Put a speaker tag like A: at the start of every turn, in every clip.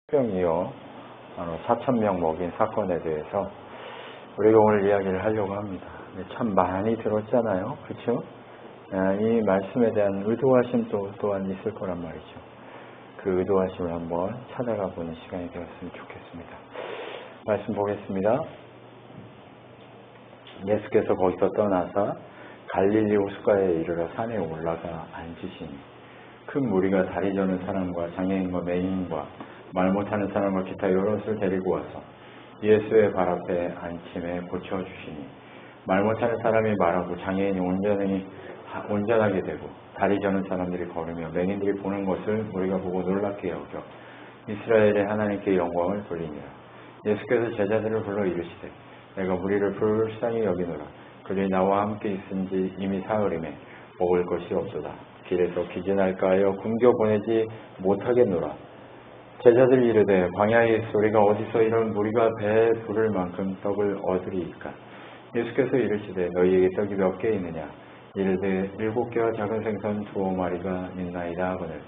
A: 병이요. 4,000명 먹인 사건에 대해서 우리가 오늘 이야기를 하려고 합니다. 참 많이 들었잖아요. 그렇죠? 이 말씀에 대한 의도하심도 또한 있을 거란 말이죠. 그 의도하심을 한번 찾아가 보는 시간이 되었으면 좋겠습니다. 말씀 보겠습니다. 예수께서 거기서 떠나서 갈릴리 호숫가에 이르러 산에 올라가 앉으시니 큰 무리가 다리 저는 사람과 장애인과 맹인과 말 못하는 사람과 기타 여럿을 데리고 와서 예수의 발 앞에 앉힘에 고쳐주시니 말 못하는 사람이 말하고 장애인이 온전하게 되고 다리 저는 사람들이 걸으며 맹인들이 보는 것을 우리가 보고 놀랍게 여겨 이스라엘의 하나님께 영광을 돌리니라. 예수께서 제자들을 불러 이르시되 내가 무리를 불쌍히 여기노라. 그들이 나와 함께 있은지 이미 사흘임에 먹을 것이 없도다. 길에서 기진할까 하여 굶겨 보내지 못하겠노라. 제자들이 이르되 광야에 우리가 어디서 이런 무리가 배에 부를 만큼 떡을 얻으리이까. 예수께서 이르시되 너희에게 떡이 몇 개 있느냐. 이르되 7개와 작은 생선 2마리가 있나이다 하거늘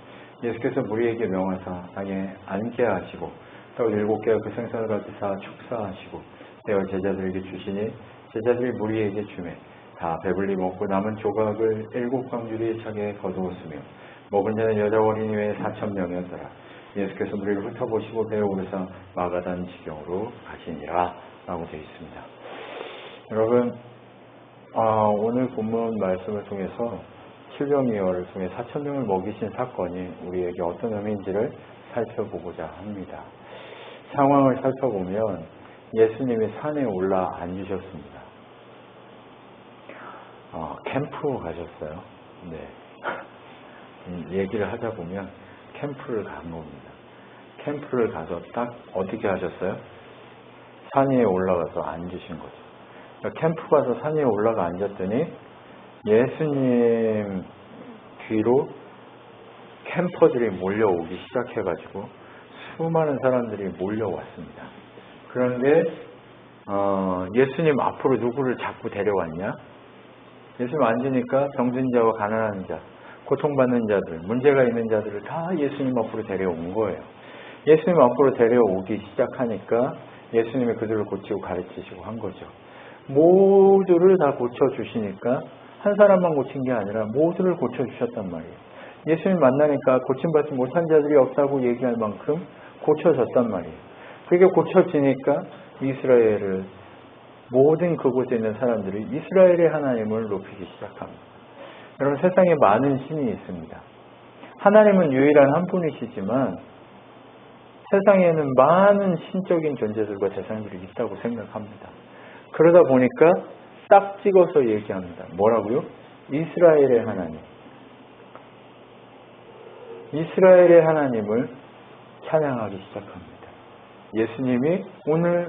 A: 예수께서 무리에게 명하사 땅에 앉게 하시고 떡 7개와 그 생선을 가지사 축사하시고 떼어 제자들에게 주시니 제자들이 무리에게 주매 다 배불리 먹고 남은 조각을 7광주리에 차게 거두었으며 먹은 자는 여자 어린이 외에 4,000명이었더라. 예수께서 무리를 훑어보시고 배에 오르사 마가단 지경으로 가시니라 라고 되어 있습니다. 여러분 오늘 본문 말씀을 통해서 칠병이어를 통해 4,000명을 먹이신 사건이 우리에게 어떤 의미인지를 살펴보고자 합니다. 상황을 살펴보면 예수님이 산에 올라 앉으셨습니다. 캠프 가셨어요. 네. 얘기를 하다 보면 캠프를 간 겁니다. 캠프를 가서 딱 어떻게 하셨어요? 산 위에 올라가서 앉으신 거죠. 그러니까 캠프 가서 산 위에 올라가 앉았더니 예수님 뒤로 캠퍼들이 몰려오기 시작해가지고 수많은 사람들이 몰려왔습니다. 그런데 예수님 앞으로 누구를 자꾸 데려왔냐? 예수님 앉으니까 병든자와 가난한 자, 고통받는 자들, 문제가 있는 자들을 다 예수님 앞으로 데려온 거예요. 예수님 앞으로 데려오기 시작하니까 예수님이 그들을 고치고 가르치시고 한 거죠. 모두를 다 고쳐주시니까 한 사람만 고친 게 아니라 모두를 고쳐주셨단 말이에요. 예수님 만나니까 고침받지 못한 자들이 없다고 얘기할 만큼 고쳐졌단 말이에요. 그게 고쳐지니까 이스라엘을 모든 그곳에 있는 사람들이 이스라엘의 하나님을 높이기 시작합니다. 여러분 세상에 많은 신이 있습니다. 하나님은 유일한 한 분이시지만 세상에는 많은 신적인 존재들과 대상들이 있다고 생각합니다. 그러다 보니까 딱 찍어서 얘기합니다. 뭐라고요? 이스라엘의 하나님. 이스라엘의 하나님을 찬양하기 시작합니다. 예수님이 오늘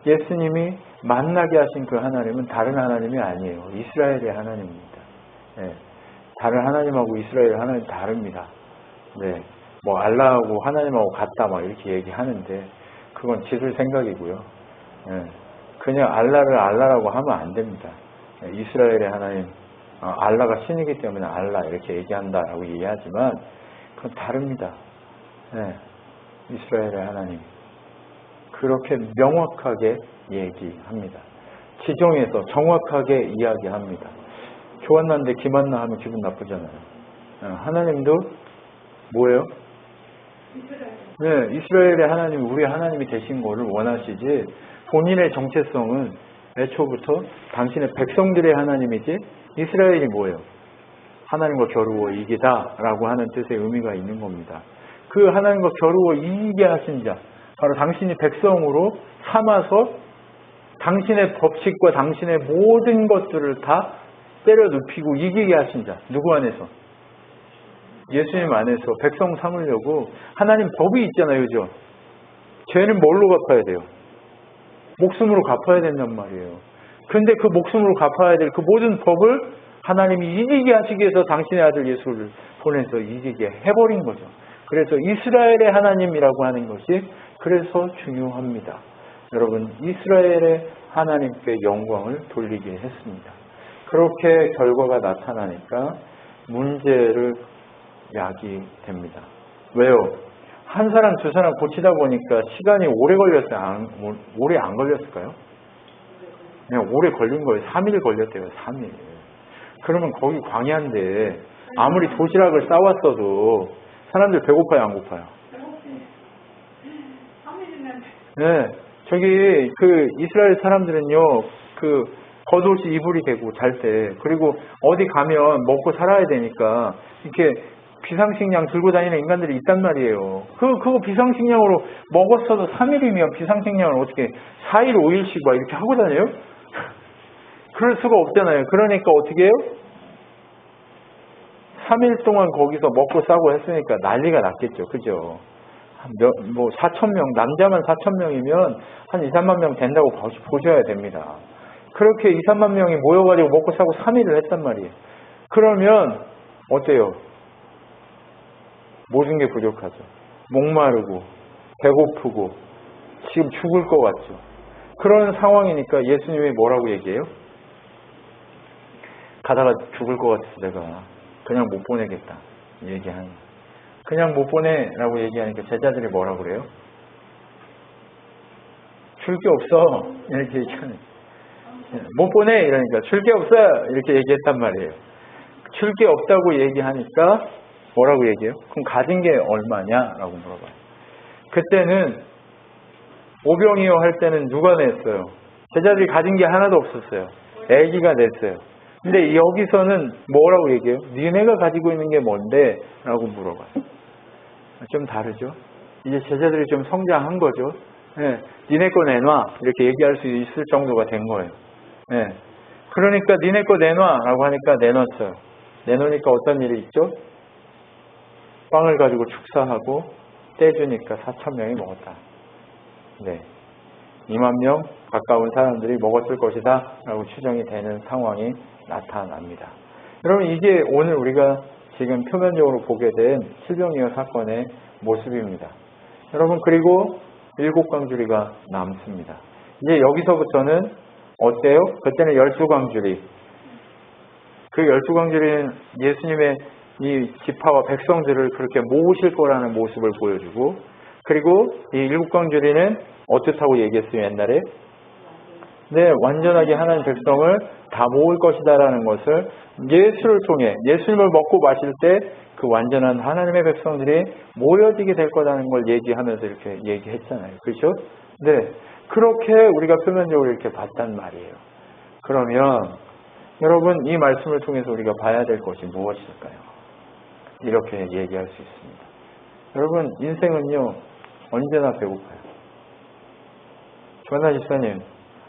A: 예수님이 만나게 하신 그 하나님은 다른 하나님이 아니에요. 이스라엘의 하나님입니다. 네. 다른 하나님하고 이스라엘 하나님 다릅니다. 네. 뭐 알라하고 하나님하고 같다 막 이렇게 얘기하는데 그건 지들 생각이고요. 네. 그냥 알라를 알라라고 하면 안 됩니다. 네. 이스라엘의 하나님, 알라가 신이기 때문에 알라 이렇게 얘기한다라고 얘기하지만 그건 다릅니다. 네. 이스라엘의 하나님. 그렇게 명확하게 얘기합니다. 지정해서 정확하게 이야기합니다. 교환났는데 기만나 하면 기분 나쁘잖아요. 하나님도 뭐예요? 네, 이스라엘의 하나님이 우리 하나님이 되신 거를 원하시지 본인의 정체성은 애초부터 당신의 백성들의 하나님이지 이스라엘이 뭐예요? 하나님과 겨루어 이기다 라고 하는 뜻의 의미가 있는 겁니다. 그 하나님과 겨루어 이기게 하신 자 바로 당신이 백성으로 삼아서 당신의 법칙과 당신의 모든 것들을 다 때려 눕히고 이기게 하신 자. 누구 안에서? 예수님 안에서 백성 삼으려고 하나님 법이 있잖아요. 그죠? 죄는 뭘로 갚아야 돼요? 목숨으로 갚아야 된단 말이에요. 근데 그 목숨으로 갚아야 될 그 모든 법을 하나님이 이기게 하시기 위해서 당신의 아들 예수를 보내서 이기게 해버린 거죠. 그래서 이스라엘의 하나님이라고 하는 것이 그래서 중요합니다. 여러분 이스라엘의 하나님께 영광을 돌리게 했습니다. 그렇게 결과가 나타나니까 문제를 야기됩니다. 왜요? 한 사람 두 사람 고치다 보니까 시간이 오래 걸렸어요? 오래 안 걸렸을까요? 그냥 오래 걸린 거예요. 3일 걸렸대요. 3일. 그러면 거기 광야인데 아무리 도시락을 싸왔어도 사람들 배고파요? 안 고파요? 네. 저기 그 이스라엘 사람들은요. 그 겉옷이 이불이 되고 잘 때 그리고 어디 가면 먹고 살아야 되니까 이렇게 비상식량 들고 다니는 인간들이 있단 말이에요. 그거 비상식량으로 먹었어도 3일이면 비상식량을 어떻게 4일, 5일씩 막 이렇게 하고 다녀요? 그럴 수가 없잖아요. 그러니까 어떻게 해요? 3일 동안 거기서 먹고 싸고 했으니까 난리가 났겠죠. 그죠? 뭐 4,000명, 남자만 4,000명이면 한 2, 3만 명 된다고 보셔야 됩니다. 그렇게 2, 3만 명이 모여가지고 먹고 사고 3일을 했단 말이에요. 그러면 어때요? 모든 게 부족하죠. 목마르고 배고프고 지금 죽을 것 같죠. 그런 상황이니까 예수님이 뭐라고 얘기해요? 가다가 죽을 것 같아서 내가 그냥 못 보내겠다 얘기하는 거예요. 그냥 못 보내라고 얘기하니까 제자들이 뭐라고 그래요? 줄 게 없어 이렇게 얘기하는 거예요. 못 보내 이러니까 줄 게 없어 이렇게 얘기했단 말이에요. 줄 게 없다고 얘기하니까 뭐라고 얘기해요? 그럼 가진 게 얼마냐라고 물어봐요. 그때는 오병이어 할 때는 누가 냈어요? 제자들이 가진 게 하나도 없었어요. 애기가 냈어요. 근데 여기서는 뭐라고 얘기해요? 니네가 가지고 있는 게 뭔데? 라고 물어봐요. 좀 다르죠? 이제 제자들이 좀 성장한 거죠. 네, 니네 거 내놔 이렇게 얘기할 수 있을 정도가 된 거예요. 네. 그러니까 니네 거 내놔 라고 하니까 내놨어요. 내놓으니까 어떤 일이 있죠? 빵을 가지고 축사하고 떼주니까 4,000명이 먹었다. 네, 2만 명 가까운 사람들이 먹었을 것이다 라고 추정이 되는 상황이 나타납니다. 여러분 이게 오늘 우리가 지금 표면적으로 보게 된 실병이어 사건의 모습입니다. 여러분 그리고 7광주리가 남습니다. 이제 여기서부터는 어때요? 그때는 12광주리. 그 12광주리는 예수님의 이 지파와 백성들을 그렇게 모으실 거라는 모습을 보여주고 그리고 이 7광주리는 어떻다고 얘기했어요 옛날에? 네, 완전하게 하나님 백성을 다 모을 것이다라는 것을 예수를 통해 예수님을 먹고 마실 때 그 완전한 하나님의 백성들이 모여지게 될 거라는 걸 얘기하면서 이렇게 얘기했잖아요. 그렇죠? 네, 그렇게 우리가 표면적으로 이렇게 봤단 말이에요. 그러면 여러분 이 말씀을 통해서 우리가 봐야 될 것이 무엇일까요? 이렇게 얘기할 수 있습니다. 여러분 인생은요 언제나 배고파요. 조한나 집사님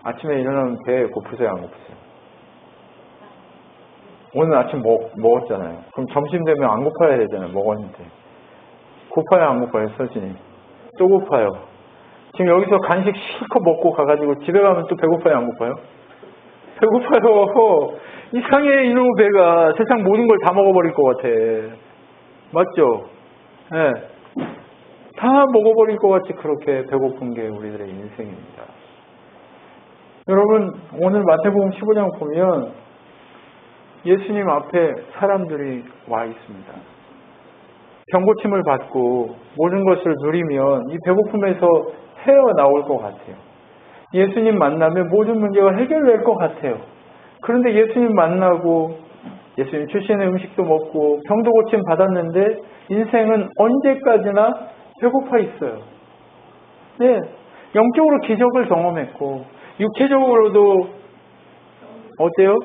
A: 아침에 일어나면 배 고프세요? 안 고프세요? 오늘 아침 먹었잖아요. 그럼 점심 되면 안 고파야 되잖아요. 먹었는데. 고파요? 안 고파요? 서진이. 또 고파요. 지금 여기서 간식 실컷 먹고 가가지고 집에 가면 또 배고파요? 안 고파요? 배고파요. 이상해 이놈의 배가 세상 모든 걸 다 먹어버릴 것 같아. 맞죠? 네. 다 먹어버릴 것 같이 그렇게 배고픈 게 우리들의 인생입니다. 여러분 오늘 마태복음 15장 보면 예수님 앞에 사람들이 와 있습니다. 병고침을 받고 모든 것을 누리면 이 배고픔에서 헤어나올 것 같아요. 예수님 만나면 모든 문제가 해결될 것 같아요. 그런데 예수님 만나고 예수님 주시는 음식도 먹고 병도 고침 받았는데 인생은 언제까지나 배고파 있어요. 네, 영적으로 기적을 경험했고 육체적으로도 어때요?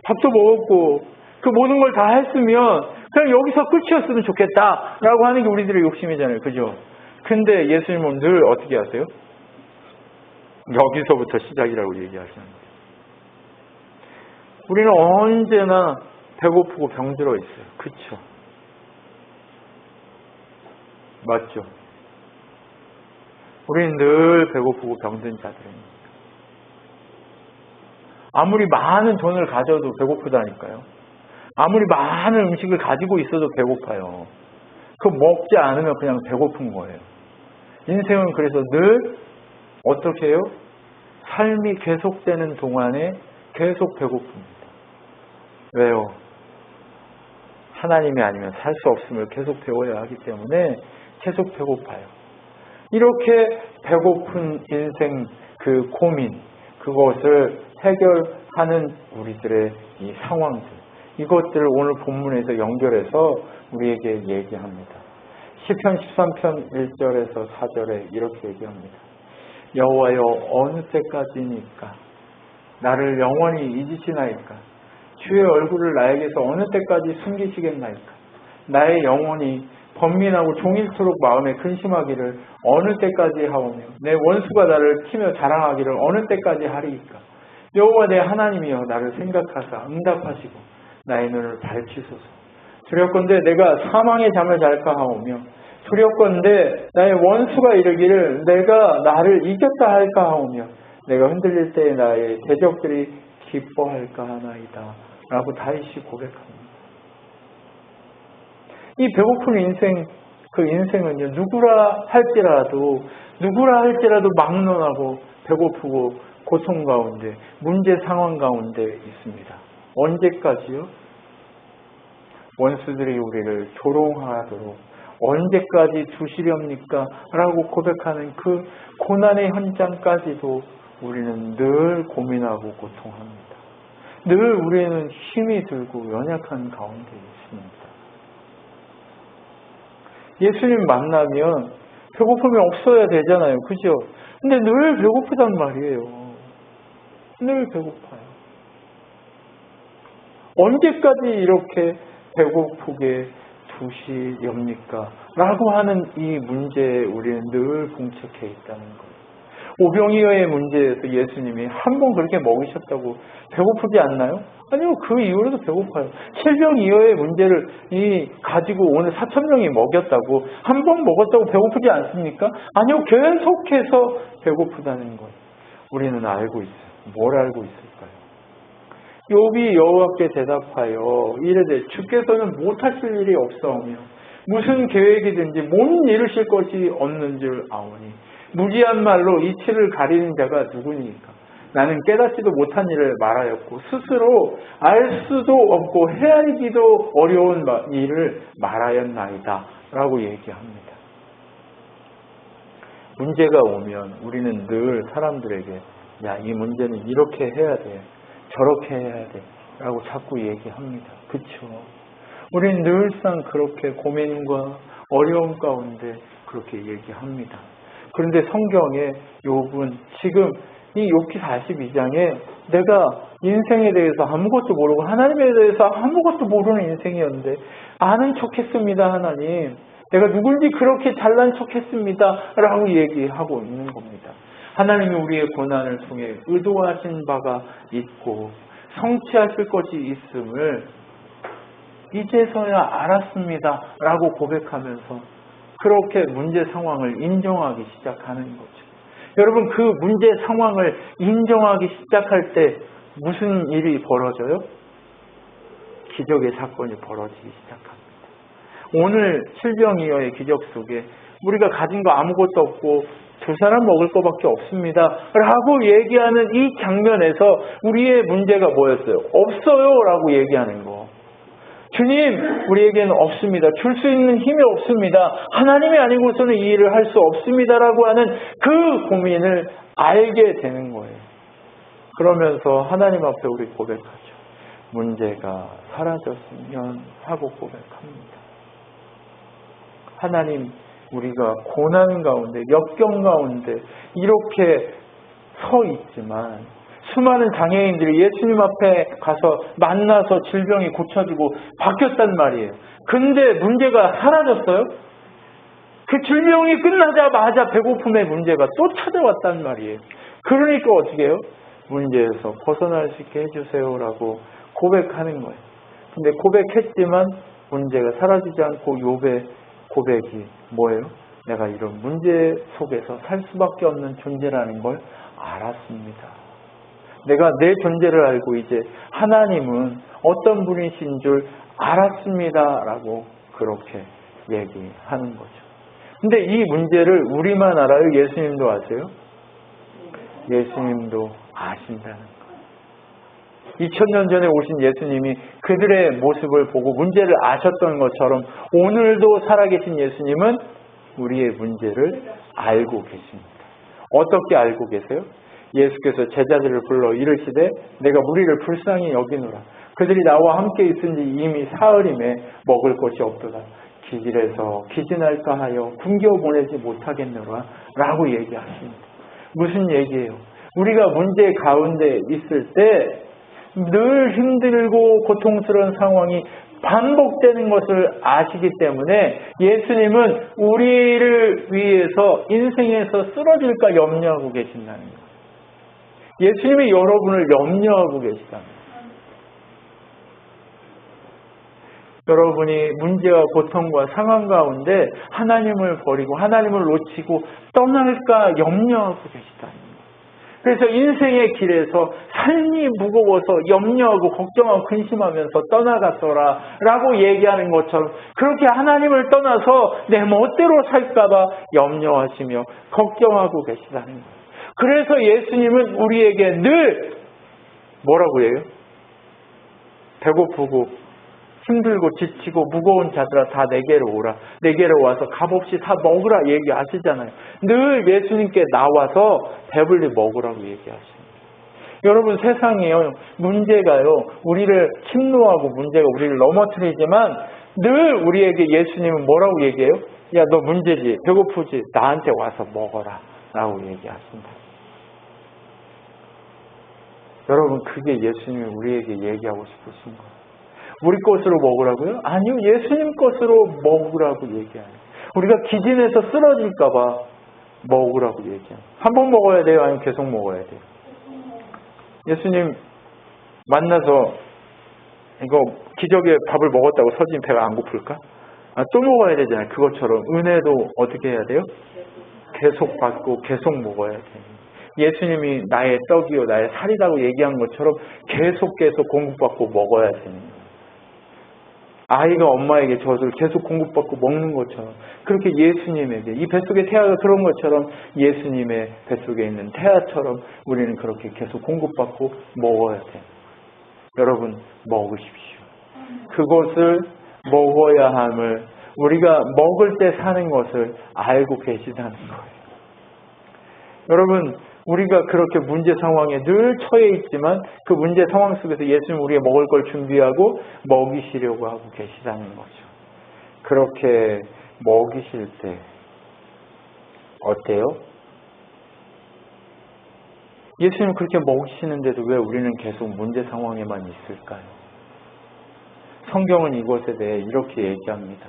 A: 밥도 먹었고 그 모든 걸 다 했으면 그냥 여기서 끝이었으면 좋겠다라고 하는 게 우리들의 욕심이잖아요. 그죠? 근데 예수님은 늘 어떻게 하세요? 여기서부터 시작이라고 얘기하시는 거예요. 우리는 언제나 배고프고 병들어 있어요. 그렇죠? 맞죠? 우리는 늘 배고프고 병든 자들입니다. 아무리 많은 돈을 가져도 배고프다니까요. 아무리 많은 음식을 가지고 있어도 배고파요. 그거 먹지 않으면 그냥 배고픈 거예요. 인생은 그래서 늘 어떻게 해요? 삶이 계속되는 동안에 계속 배고픕니다. 왜요? 하나님이 아니면 살 수 없음을 계속 배워야 하기 때문에 계속 배고파요. 이렇게 배고픈 인생 그 고민, 그것을 해결하는 우리들의 이 상황들, 이것들을 오늘 본문에서 연결해서 우리에게 얘기합니다. 시편 13편 1절에서 4절에 이렇게 얘기합니다. 여호와여, 어느 때까지니까 나를 영원히 잊으시나이까? 주의 얼굴을 나에게서 어느 때까지 숨기시겠나이까? 나의 영혼이 번민하고 종일토록 마음에 근심하기를 어느 때까지 하오며 내 원수가 나를 치며 자랑하기를 어느 때까지 하리이까? 여호와 내 하나님이여, 나를 생각하사 응답하시고 나의 눈을 밝히소서. 두렵건대 내가 사망의 잠을 잘까 하오며 두렵건대 나의 원수가 이르기를 내가 나를 이겼다 할까 하오며 내가 흔들릴 때에 나의 대적들이 기뻐할까 하나이다 라고 다윗이 고백합니다. 이 배고픈 인생, 그 인생은요, 누구라 할지라도 막론하고 배고프고 고통 가운데, 문제 상황 가운데 있습니다. 언제까지요? 원수들이 우리를 조롱하도록 언제까지 두시렵니까? 라고 고백하는 그 고난의 현장까지도 우리는 늘 고민하고 고통합니다. 늘 우리는 힘이 들고 연약한 가운데 있습니다. 예수님 만나면 배고픔이 없어야 되잖아요. 그죠? 근데 늘 배고프단 말이에요. 늘 배고파요. 언제까지 이렇게 배고프게 두시렵니까? 라고 하는 이 문제에 우리는 늘 봉착해 있다는 거예요. 오병이어의 문제에서 예수님이 한 번 그렇게 먹이셨다고 배고프지 않나요? 아니요, 그 이후로도 배고파요. 7병이어의 문제를 가지고 오늘 4,000명이 먹였다고, 한 번 먹었다고 배고프지 않습니까? 아니요, 계속해서 배고프다는 거예요. 우리는 알고 있어요. 뭘 알고 있을까요? 욥이 여호와께 대답하여 이르되 주께서는 못하실 일이 없사오며 무슨 계획이든지 못 이루실 것이 없는 줄 아오니 무지한 말로 이치를 가리는 자가 누구니까? 나는 깨닫지도 못한 일을 말하였고 스스로 알 수도 없고 헤아리기도 어려운 일을 말하였나이다 라고 얘기합니다. 문제가 오면 우리는 늘 사람들에게 야, 이 문제는 이렇게 해야 돼, 저렇게 해야 돼 라고 자꾸 얘기합니다. 그렇죠? 우리는 늘상 그렇게 고민과 어려움 가운데 그렇게 얘기합니다. 그런데 성경에 욥은 지금 이 욥기 42장에 내가 인생에 대해서 아무것도 모르고 하나님에 대해서 아무것도 모르는 인생이었는데 아는 척했습니다. 하나님, 내가 누군지 그렇게 잘난 척했습니다 라고 얘기하고 있는 겁니다. 하나님이 우리의 고난을 통해 의도하신 바가 있고 성취하실 것이 있음을 이제서야 알았습니다 라고 고백하면서 그렇게 문제 상황을 인정하기 시작하는 거죠. 여러분, 그 문제 상황을 인정하기 시작할 때 무슨 일이 벌어져요? 기적의 사건이 벌어지기 시작합니다. 오늘 7병이어의 기적 속에 우리가 가진 거 아무것도 없고 두 사람 먹을 거밖에 없습니다 라고 얘기하는 이 장면에서 우리의 문제가 뭐였어요? 없어요 라고 얘기하는 거. 주님, 우리에게는 없습니다. 줄 수 있는 힘이 없습니다. 하나님이 아니고서는 이 일을 할 수 없습니다라고 하는 그 고민을 알게 되는 거예요. 그러면서 하나님 앞에 우리 고백하죠. 문제가 사라졌으면 하고 고백합니다. 하나님, 우리가 고난 가운데, 역경 가운데 이렇게 서 있지만 수많은 장애인들이 예수님 앞에 가서 만나서 질병이 고쳐지고 바뀌었단 말이에요. 근데 문제가 사라졌어요? 그 질병이 끝나자마자 배고픔의 문제가 또 찾아왔단 말이에요. 그러니까 어떻게 해요? 문제에서 벗어날 수 있게 해주세요라고 고백하는 거예요. 근데 고백했지만 문제가 사라지지 않고 욥의 고백이 뭐예요? 내가 이런 문제 속에서 살 수밖에 없는 존재라는 걸 알았습니다. 내가 내 존재를 알고 이제 하나님은 어떤 분이신 줄 알았습니다라고 그렇게 얘기하는 거죠. 근데 이 문제를 우리만 알아요? 예수님도 아세요? 예수님도 아신다는 거예요. 2000년 전에 오신 예수님이 그들의 모습을 보고 문제를 아셨던 것처럼 오늘도 살아계신 예수님은 우리의 문제를 알고 계십니다. 어떻게 알고 계세요? 예수께서 제자들을 불러 이르시되 내가 무리를 불쌍히 여기노라. 그들이 나와 함께 있은지 이미 사흘임에 먹을 것이 없도다. 기질에서 기진할까 하여 굶겨보내지 못하겠노라 라고 얘기하십니다. 무슨 얘기예요? 우리가 문제 가운데 있을 때 늘 힘들고 고통스러운 상황이 반복되는 것을 아시기 때문에 예수님은 우리를 위해서 인생에서 쓰러질까 염려하고 계신다는 거예요. 예수님이 여러분을 염려하고 계시다는 거예요. 여러분이 문제와 고통과 상황 가운데 하나님을 버리고 하나님을 놓치고 떠날까 염려하고 계시다는 거예요. 그래서 인생의 길에서 삶이 무거워서 염려하고 걱정하고 근심하면서 떠나갔어라 라고 얘기하는 것처럼 그렇게 하나님을 떠나서 내 멋대로 살까봐 염려하시며 걱정하고 계시다는 거예요. 그래서 예수님은 우리에게 늘 뭐라고 해요? 배고프고 힘들고 지치고 무거운 자들아 다 내게로 오라. 내게로 와서 값없이 다 먹으라 얘기하시잖아요. 늘 예수님께 나와서 배불리 먹으라고 얘기하십니다. 여러분 세상에요. 문제가요. 우리를 침노하고 문제가 우리를 넘어뜨리지만 늘 우리에게 예수님은 뭐라고 얘기해요? 야, 너 문제지. 배고프지. 나한테 와서 먹어라. 라고 얘기하십니다. 여러분 그게 예수님이 우리에게 얘기하고 싶으신 거예요. 우리 것으로 먹으라고요? 아니요. 예수님 것으로 먹으라고 얘기해요. 우리가 기진해서 쓰러질까 봐 먹으라고 얘기해요. 한 번 먹어야 돼요? 아니면 계속 먹어야 돼요? 예수님 만나서 이거 기적에 밥을 먹었다고 서진 배가 안 고플까? 또 먹어야 되잖아요. 그것처럼 은혜도 어떻게 해야 돼요? 계속 받고 계속 먹어야 돼요. 예수님이 나의 떡이요 나의 살이라고 얘기한 것처럼 계속 공급받고 먹어야 되는 거예요. 아이가 엄마에게 젖을 계속 공급받고 먹는 것처럼 그렇게 예수님에게 이 뱃속의 태아가 그런 것처럼 예수님의 뱃속에 있는 태아처럼 우리는 그렇게 계속 공급받고 먹어야 돼요. 여러분 먹으십시오. 그것을 먹어야 함을 우리가 먹을 때 사는 것을 알고 계시다는 거예요. 여러분 우리가 그렇게 문제 상황에 늘 처해 있지만 그 문제 상황 속에서 예수님 우리의 먹을 걸 준비하고 먹이시려고 하고 계시다는 거죠. 그렇게 먹이실 때 어때요? 예수님 그렇게 먹이시는데도 왜 우리는 계속 문제 상황에만 있을까요? 성경은 이것에 대해 이렇게 얘기합니다.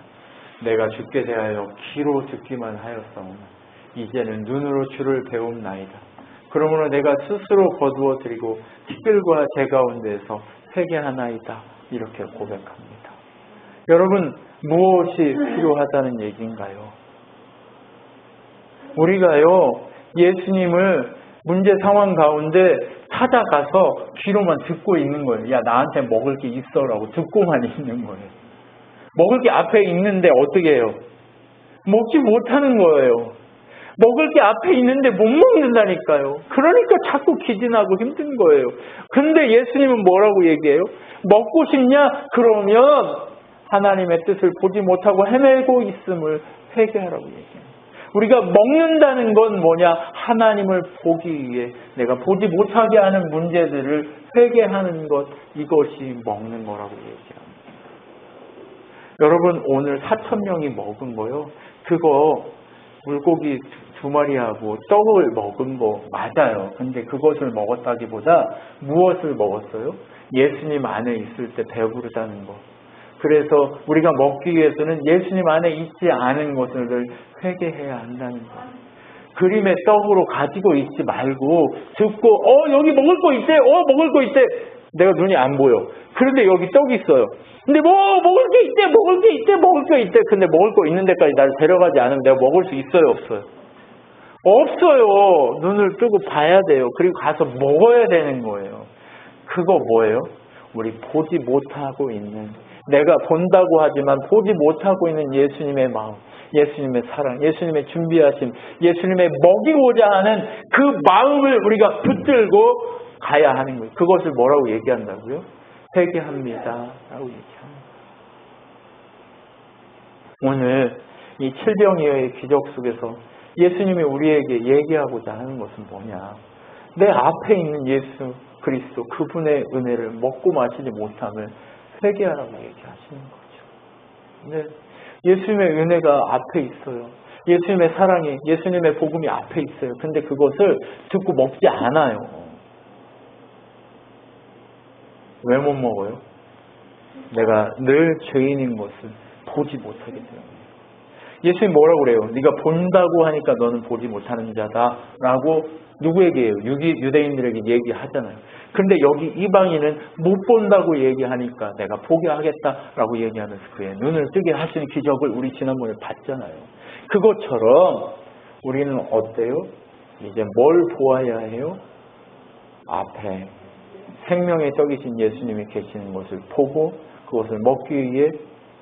A: 내가 주께 대하여 귀로 듣기만 하였사오나 이제는 눈으로 주를 배움나이다. 그러므로 내가 스스로 거두어 드리고 티끌과 제 가운데에서 회개하나이다. 이렇게 고백합니다. 여러분 무엇이 필요하다는 얘기인가요? 우리가요 예수님을 문제 상황 가운데 찾아가서 귀로만 듣고 있는 거예요. 야 나한테 먹을 게 있어라고 듣고만 있는 거예요. 먹을 게 앞에 있는데 어떻게 해요? 먹지 못하는 거예요. 먹을 게 앞에 있는데 못 먹는다니까요. 그러니까 자꾸 기진하고 힘든 거예요. 근데 예수님은 뭐라고 얘기해요? 먹고 싶냐? 그러면 하나님의 뜻을 보지 못하고 헤매고 있음을 회개하라고 얘기해요. 우리가 먹는다는 건 뭐냐? 하나님을 보기 위해 내가 보지 못하게 하는 문제들을 회개하는 것, 이것이 먹는 거라고 얘기합니다. 여러분 오늘 4,000명이 먹은 거요. 그거 물고기 2마리하고 떡을 먹은 거 맞아요. 근데 그것을 먹었다기보다 무엇을 먹었어요? 예수님 안에 있을 때 배부르다는 것. 그래서 우리가 먹기 위해서는 예수님 안에 있지 않은 것을 회개해야 한다는 것. 그림의 떡으로 가지고 있지 말고 듣고 여기 먹을 거 있대. 먹을 거 있대. 내가 눈이 안 보여. 그런데 여기 떡이 있어요. 근데 먹을 게 있대. 먹을 게 있대. 근데 먹을 거 있는 데까지 나를 데려가지 않으면 내가 먹을 수 있어요, 없어요? 없어요. 눈을 뜨고 봐야 돼요. 그리고 가서 먹어야 되는 거예요. 그거 뭐예요? 우리 보지 못하고 있는, 내가 본다고 하지만 보지 못하고 있는 예수님의 마음, 예수님의 사랑, 예수님의 준비하심, 예수님의 먹이고자 하는 그 마음을 우리가 붙들고 가야 하는 거예요. 그것을 뭐라고 얘기한다고요? 회개합니다 라고 얘기합니다. 오늘
B: 이 칠병이어의 기적 속에서 예수님이 우리에게 얘기하고자 하는 것은 뭐냐? 내 앞에 있는 예수 그리스도 그분의 은혜를 먹고 마시지 못함을 회개하라고 얘기하시는 거죠. 네. 예수님의 은혜가 앞에 있어요. 예수님의 사랑이, 예수님의 복음이 앞에 있어요. 근데 그것을 듣고 먹지 않아요. 왜 못 먹어요? 내가 늘 죄인인 것을 보지 못하기 때문에. 예수님 뭐라고 그래요? 네가 본다고 하니까 너는 보지 못하는 자다 라고 누구에게 해요? 유대인들에게 얘기하잖아요. 근데 여기 이방인은 못 본다고 얘기하니까 내가 포기하겠다라고 얘기하면서 그의 눈을 뜨게 하시는 기적을 우리 지난번에 봤잖아요. 그것처럼 우리는 어때요? 이제 뭘 보아야 해요? 앞에 생명의 떡이신 예수님이 계시는 것을 보고 그것을 먹기 위해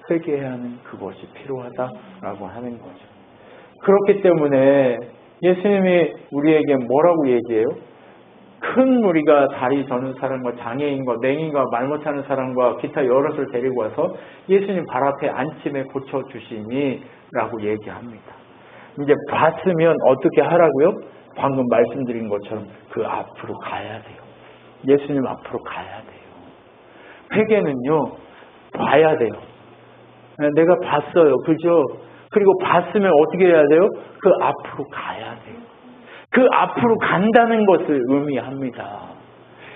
B: 회개해야 하는 그것이 필요하다라고 하는 거죠. 그렇기 때문에 예수님이 우리에게 뭐라고 얘기해요? 큰 무리가 다리 저는 사람과 장애인과 맹인과 말 못하는 사람과 기타 여럿을 데리고 와서 예수님 발 앞에 앉힘에 고쳐주시니 라고 얘기합니다. 이제 봤으면 어떻게 하라고요? 방금 말씀드린 것처럼 그 앞으로 가야 돼요. 예수님 앞으로 가야 돼요. 회개는요, 봐야 돼요. 내가 봤어요. 그죠? 그리고 봤으면 어떻게 해야 돼요? 그 앞으로 가야 돼요. 그 앞으로 간다는 것을 의미합니다.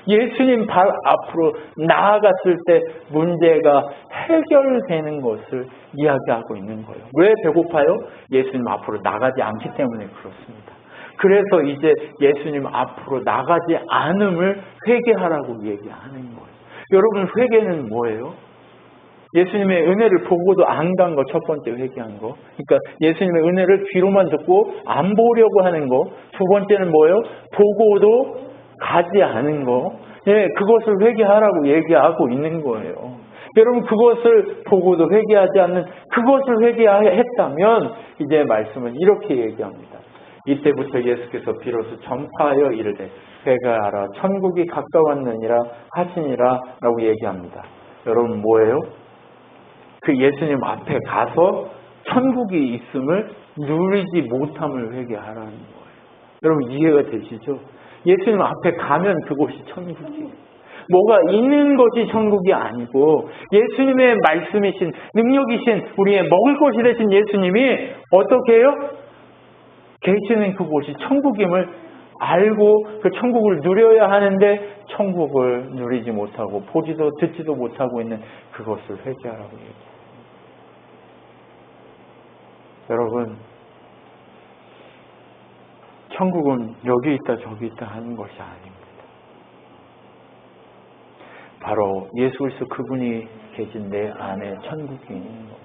B: 예수님 발 앞으로 나아갔을 때 문제가 해결되는 것을 이야기하고 있는 거예요. 왜 배고파요? 예수님 앞으로 나가지 않기 때문에 그렇습니다. 그래서 이제 예수님 앞으로 나가지 않음을 회개하라고 얘기하는 거예요. 여러분, 회개는 뭐예요? 예수님의 은혜를 보고도 안 간 거, 첫 번째 회개한 거. 그러니까 예수님의 은혜를 귀로만 듣고 안 보려고 하는 거. 두 번째는 뭐예요? 보고도 가지 않은 거. 예, 그것을 회개하라고 얘기하고 있는 거예요. 여러분, 그것을 보고도 회개하지 않는 그것을 회개했다면 이제 말씀은 이렇게 얘기합니다. 이때부터 예수께서 비로소 전파하여 이르되 회개하라 천국이 가까웠느니라 하시니라 라고 얘기합니다. 여러분, 뭐예요? 그 예수님 앞에 가서 천국이 있음을 누리지 못함을 회개하라는 거예요. 여러분, 이해가 되시죠? 예수님 앞에 가면 그곳이 천국이에요. 뭐가 있는 것이 천국이 아니고 예수님의 말씀이신 능력이신 우리의 먹을 것이 되신 예수님이 어떻게 해요? 계시는 그곳이 천국임을 알고 그 천국을 누려야 하는데 천국을 누리지 못하고 보지도 듣지도 못하고 있는 그것을 회개하라고 얘기해요. 여러분, 천국은 여기 있다 저기 있다 하는 것이 아닙니다. 바로 예수 그리스도 그분이 계신 내 안에 천국이 있는 겁니다.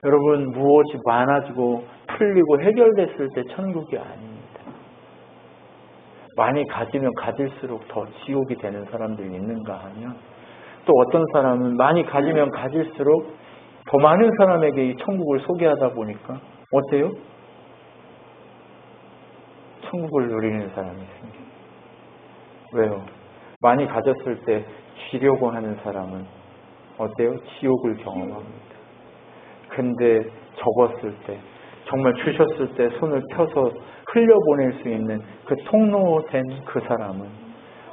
B: 여러분, 무엇이 많아지고 풀리고 해결됐을 때 천국이 아닙니다. 많이 가지면 가질수록 더 지옥이 되는 사람들이 있는가 하면 또 어떤 사람은 많이 가지면 가질수록 더 많은 사람에게 이 천국을 소개하다 보니까 어때요? 천국을 누리는 사람이 생겨요. 왜요? 많이 가졌을 때 쥐려고 하는 사람은 어때요? 지옥을 경험합니다. 근데 적었을 때, 정말 주셨을 때 손을 펴서 흘려보낼 수 있는 그 통로된 그 사람은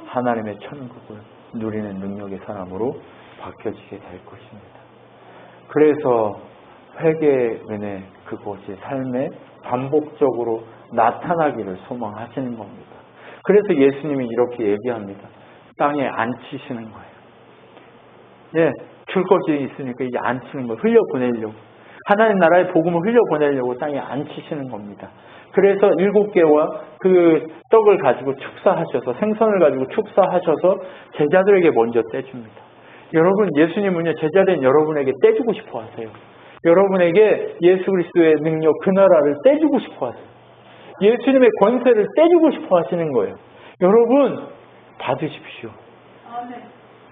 B: 하나님의 천국을 누리는 능력의 사람으로 바뀌어지게 될 것입니다. 그래서 회개의 은혜, 그것이 삶에 반복적으로 나타나기를 소망하시는 겁니다. 그래서 예수님이 이렇게 얘기합니다. 땅에 앉히시는 거예요. 예, 줄 것이 있으니까 이제 앉히는 거예요. 흘려보내려고. 하나님 나라의 복음을 흘려보내려고 땅에 앉히시는 겁니다. 그래서 7개와 그 떡을 가지고 축사하셔서 생선을 가지고 축사하셔서 제자들에게 먼저 떼줍니다. 여러분, 예수님은요, 제자된 여러분에게 떼주고 싶어 하세요. 여러분에게 예수 그리스도의 능력, 그 나라를 떼주고 싶어 하세요. 예수님의 권세를 떼주고 싶어 하시는 거예요. 여러분, 받으십시오.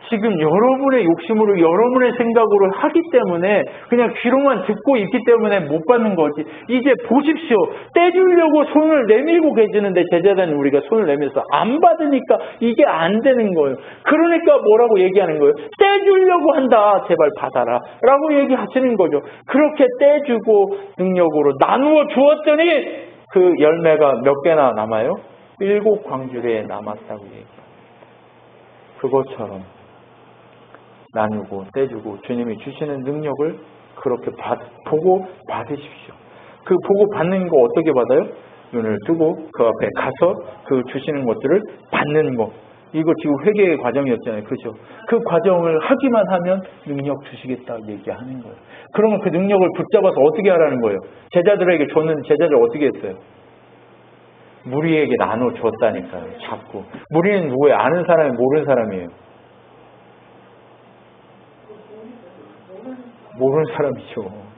B: 지금 여러분의 욕심으로 여러분의 생각으로 하기 때문에 그냥 귀로만 듣고 있기 때문에 못 받는 거지. 이제 보십시오. 떼주려고 손을 내밀고 계시는데 제자들은 우리가 손을 내밀어서 안 받으니까 이게 안 되는 거예요. 그러니까 뭐라고 얘기하는 거예요? 떼주려고 한다. 제발 받아라. 라고 얘기하시는 거죠. 그렇게 떼주고 능력으로 나누어 주었더니 그 열매가 몇 개나 남아요? 7 광주리에 남았다고 얘기해요. 그것처럼 나누고 떼주고 주님이 주시는 능력을 그렇게 보고 받으십시오. 그 보고 받는 거 어떻게 받아요? 눈을 뜨고 그 앞에 가서 그 주시는 것들을 받는 거. 이거 지금 회개의 과정이었잖아요. 그죠? 그 과정을 하기만 하면 능력 주시겠다 얘기하는 거예요. 그러면 그 능력을 붙잡아서 어떻게 하라는 거예요? 제자들에게 줬는데 제자들 어떻게 했어요? 무리에게 나눠 줬다니까요. 자꾸. 무리는 누구예요? 아는 사람이 모르는 사람이에요. 모르는 사람이죠.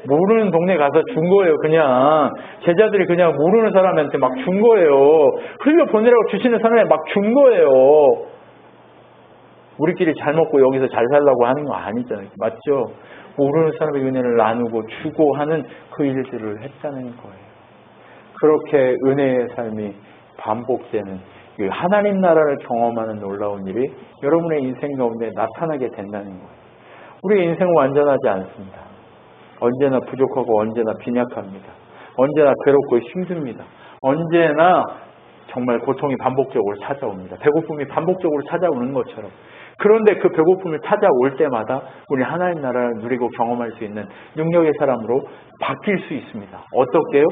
B: 모르는 동네 가서 준 거예요. 그냥 제자들이 그냥 모르는 사람한테 막 준 거예요. 흘려보내라고 주시는 사람에 막 준 거예요. 우리끼리 잘 먹고 여기서 잘 살라고 하는 거 아니잖아요. 맞죠? 모르는 사람의 은혜를 나누고 주고 하는 그 일들을 했다는 거예요. 그렇게 은혜의 삶이 반복되는 하나님 나라를 경험하는 놀라운 일이 여러분의 인생 가운데 나타나게 된다는 거예요. 우리의 인생은 완전하지 않습니다. 언제나 부족하고 언제나 빈약합니다. 언제나 괴롭고 힘듭니다. 언제나 정말 고통이 반복적으로 찾아옵니다. 배고픔이 반복적으로 찾아오는 것처럼. 그런데 그 배고픔을 찾아올 때마다 우리 하나님 나라를 누리고 경험할 수 있는 능력의 사람으로 바뀔 수 있습니다. 어떻게요?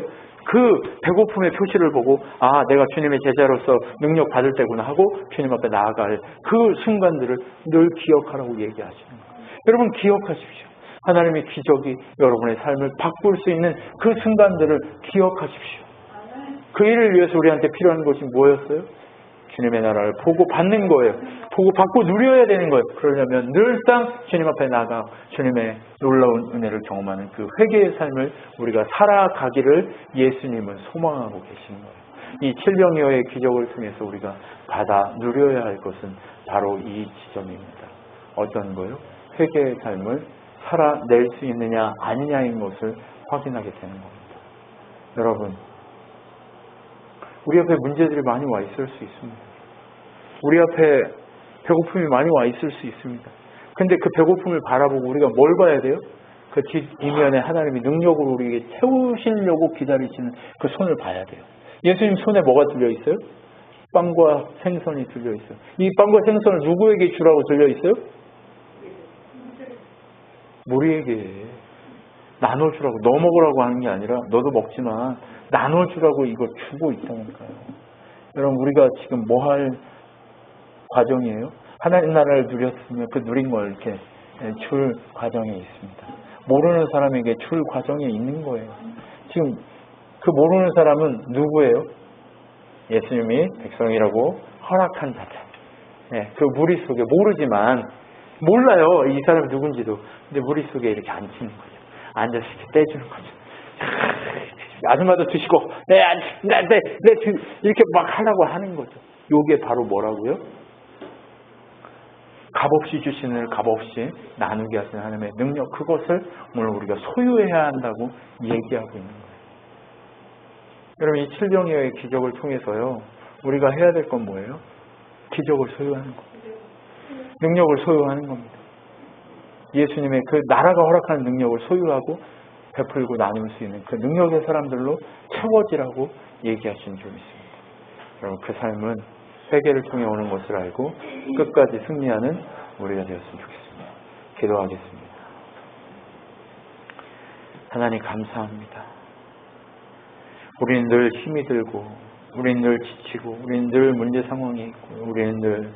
B: 그 배고픔의 표시를 보고 아 내가 주님의 제자로서 능력 받을 때구나 하고 주님 앞에 나아갈 그 순간들을 늘 기억하라고 얘기하시는 거예요. 여러분 기억하십시오. 하나님의 기적이 여러분의 삶을 바꿀 수 있는 그 순간들을 기억하십시오. 그 일을 위해서 우리한테 필요한 것이 뭐였어요? 주님의 나라를 보고 받는 거예요. 보고 받고 누려야 되는 거예요. 그러려면 늘상 주님 앞에 나가 주님의 놀라운 은혜를 경험하는 그 회개의 삶을 우리가 살아가기를 예수님은 소망하고 계시는 거예요. 이 칠병이어의 기적을 통해서 우리가 받아 누려야 할 것은 바로 이 지점입니다. 어떤 거요? 회개의 삶을 살아낼 수 있느냐 아니냐인 것을 확인하게 되는 겁니다. 여러분, 우리 앞에 문제들이 많이 와 있을 수 있습니다. 우리 앞에 배고픔이 많이 와 있을 수 있습니다. 근데 그 배고픔을 바라보고 우리가 뭘 봐야 돼요? 그 뒷이면에 하나님이 능력으로 우리에게 채우시려고 기다리시는 그 손을 봐야 돼요. 예수님 손에 뭐가 들려있어요? 빵과 생선이 들려있어요. 이 빵과 생선을 누구에게 주라고 들려있어요? 무리에게 나눠주라고. 너 먹으라고 하는 게 아니라 너도 먹지만 나눠주라고 이거 주고 있다니까요. 여러분 우리가 지금 뭐 할 과정이에요? 하나님 나라를 누렸으면 그 누린 걸 이렇게 줄 과정에 있습니다. 모르는 사람에게 줄 과정에 있는 거예요. 지금 그 모르는 사람은 누구예요? 예수님이 백성이라고 허락한 자들. 네, 그 무리 속에 모르지만 몰라요. 이 사람이 누군지도. 근데 무리 속에 이렇게 앉히는 거죠. 앉아서 이렇게 떼주는 거죠. 아줌마도 드시고 이렇게 막 하려고 하는 거죠. 요게 바로 뭐라고요? 값없이 주시는 값없이 나누게 하시는 하나님의 능력, 그것을 오늘 우리가 소유해야 한다고 얘기하고 있는 거예요. 여러분 이 칠병이어의 기적을 통해서요 우리가 해야 될 건 뭐예요? 기적을 소유하는 겁니다. 능력을 소유하는 겁니다. 예수님의 그 나라가 허락하는 능력을 소유하고 베풀고 나눌 수 있는 그 능력의 사람들로 채워지라고 얘기하신 적이 있습니다. 여러분 그 삶은 회개를 통해 오는 것을 알고 끝까지 승리하는 우리가 되었으면 좋겠습니다. 기도하겠습니다. 하나님 감사합니다. 우리는 늘 힘이 들고 우리는 늘 지치고 우리는 늘 문제 상황이 있고 우리는 늘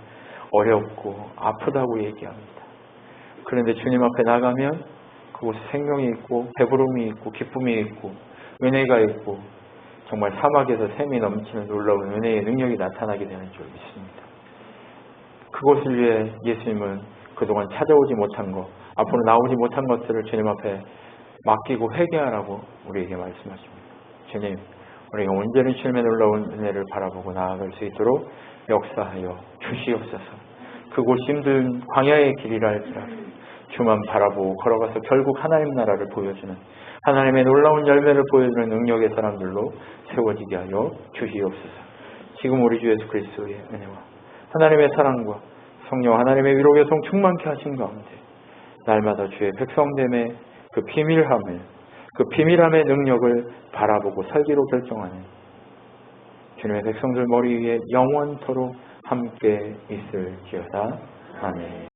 B: 어렵고 아프다고 얘기합니다. 그런데 주님 앞에 나가면 그곳에 생명이 있고 배부름이 있고 기쁨이 있고 은혜가 있고 정말 사막에서 샘이 넘치는 놀라운 은혜의 능력이 나타나게 되는 줄 믿습니다. 그것을 위해 예수님은 그동안 찾아오지 못한 것, 앞으로 나오지 못한 것들을 주님 앞에 맡기고 회개하라고 우리에게 말씀하십니다. 주님, 우리가 온전히 주님의 놀라운 은혜를 바라보고 나아갈 수 있도록 역사하여 주시옵소서. 그 그곳이 힘든 광야의 길이라 할지라도 주만 바라보고 걸어가서 결국 하나님 나라를 보여주는, 하나님의 놀라운 열매를 보여주는 능력의 사람들로 세워지게 하여 주시옵소서. 지금 우리 주 예수 그리스도의 은혜와 하나님의 사랑과 성령 하나님의 위로 계속 충만케 하신 가운데 날마다 주의 백성됨의 그 비밀함의 능력을 바라보고 살기로 결정하는 주님의 백성들 머리 위에 영원토록 함께 있을지어다. 아멘.